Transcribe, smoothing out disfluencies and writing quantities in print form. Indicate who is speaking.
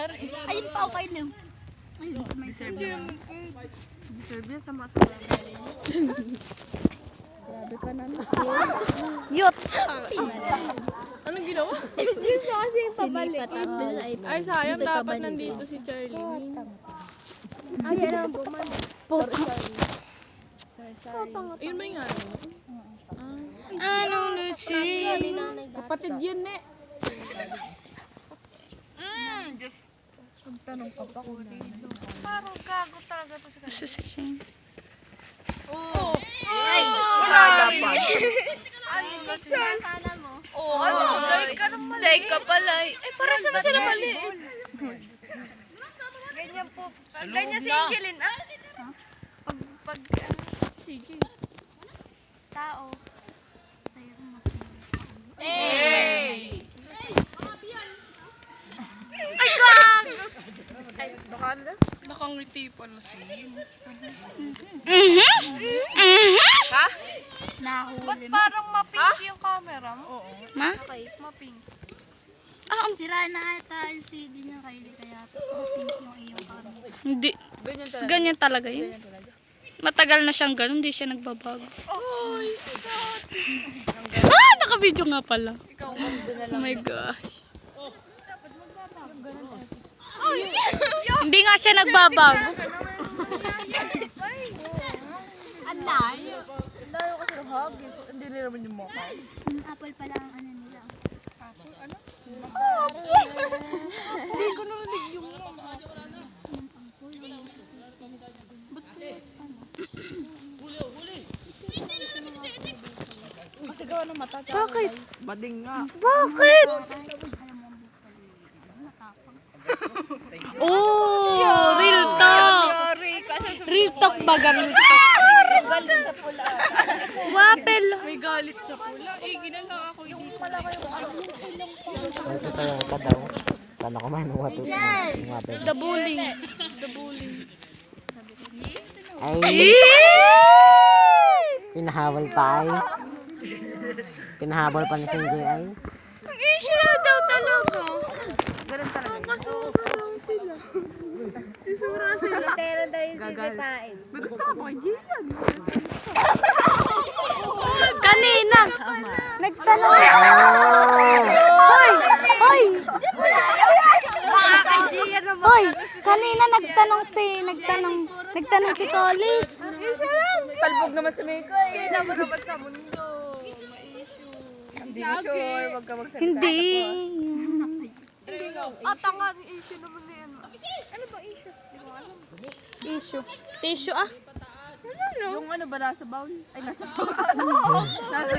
Speaker 1: Ayun pa, okay na. Ayun, sa may
Speaker 2: Deserve naman. Deserve yan, sama-sama. Grabe ka naman.
Speaker 1: Yut!
Speaker 2: Anong ginawa?
Speaker 3: Yun na kasi yung pabalik.
Speaker 2: Ay, sayang. Dapat nandito si Charlie.
Speaker 3: Ay, yan ang bumalik.
Speaker 2: Sorry. Ayun ba yung ano?
Speaker 1: Ano na siya?
Speaker 2: Kapatid yun, ne.
Speaker 1: Diyos.
Speaker 2: Tanong ka pa kung na.
Speaker 1: Parang gago talaga to si Kasi si Ching.
Speaker 2: Oo.
Speaker 1: Ay!
Speaker 2: Wala pa.
Speaker 1: Ano ba
Speaker 3: Sana mo.
Speaker 1: Oo, ano? Dahil ka na mali. Dahil ka pala. Eh, parang sama sila mali. Ganyan po. Ganyan si Angelin, ah? Pag,
Speaker 2: Sige.
Speaker 1: tao.
Speaker 2: Hey!
Speaker 1: Ay, gago!
Speaker 2: Ay, baka ano? Nakangiti pala siya. Ha?
Speaker 1: Nahuli. Ba't parang mapink yung camera mo?
Speaker 2: Oo.
Speaker 1: Ma? Mapink. Sira na ata yung CD niya, Kylie, kaya mapink yung iyong camera.
Speaker 4: Hindi.
Speaker 2: Ganyan talaga.
Speaker 4: Ganyan talaga yun.
Speaker 2: Ganyan talaga.
Speaker 4: Matagal na siyang ganun, hindi siya nagbabago.
Speaker 2: Oy!
Speaker 4: Ah, naka-video nga pala.
Speaker 2: Ikaw, doon na
Speaker 4: Oh
Speaker 2: lang.
Speaker 4: my gosh. Hindi nga siya nagbabago.
Speaker 1: Anay!
Speaker 2: Layo kasi ng hagis. Hindi nila naman yung mukha.
Speaker 1: Apple pala ang ano nila.
Speaker 2: Ano? Hindi ko narinig yung mukha. Kasi gawa ng mata.
Speaker 4: Bakit?
Speaker 2: Bading nga.
Speaker 4: Bakit? Oh, real talk. Real talk ba ganun? Wapel.
Speaker 2: May galit sa pula. Eh, ginala ako. Yung pala kayo.
Speaker 5: Ito tayo ka daw. Paano ko man wato ng water.
Speaker 4: The bullying. The bullying.
Speaker 5: Ay, pinahawal pa ay. Pinahabol pa ni Sinjay ay.
Speaker 4: Ang issue daw talaga.
Speaker 2: Ganun talaga.
Speaker 4: Kasura lang sila. Susura sila.
Speaker 3: Pero daw yung sipitain.
Speaker 2: May gusto ka ba kay Gian?
Speaker 4: Kanina. Nagtanong.
Speaker 5: Oh!
Speaker 4: Hoy! Hoy! Hoy! Kanina nagtanong si Collis.
Speaker 2: Palbog naman sa Miko eh. Kailangan naman sa mundo. Hindi ko sure. Wag ka magsalita.
Speaker 4: Hindi.
Speaker 2: Tanga. Issue naman na yan.
Speaker 4: Issue. Tissue ah.
Speaker 2: Yung ano ba nasa bowl? Ay, nasa bowl. Nasa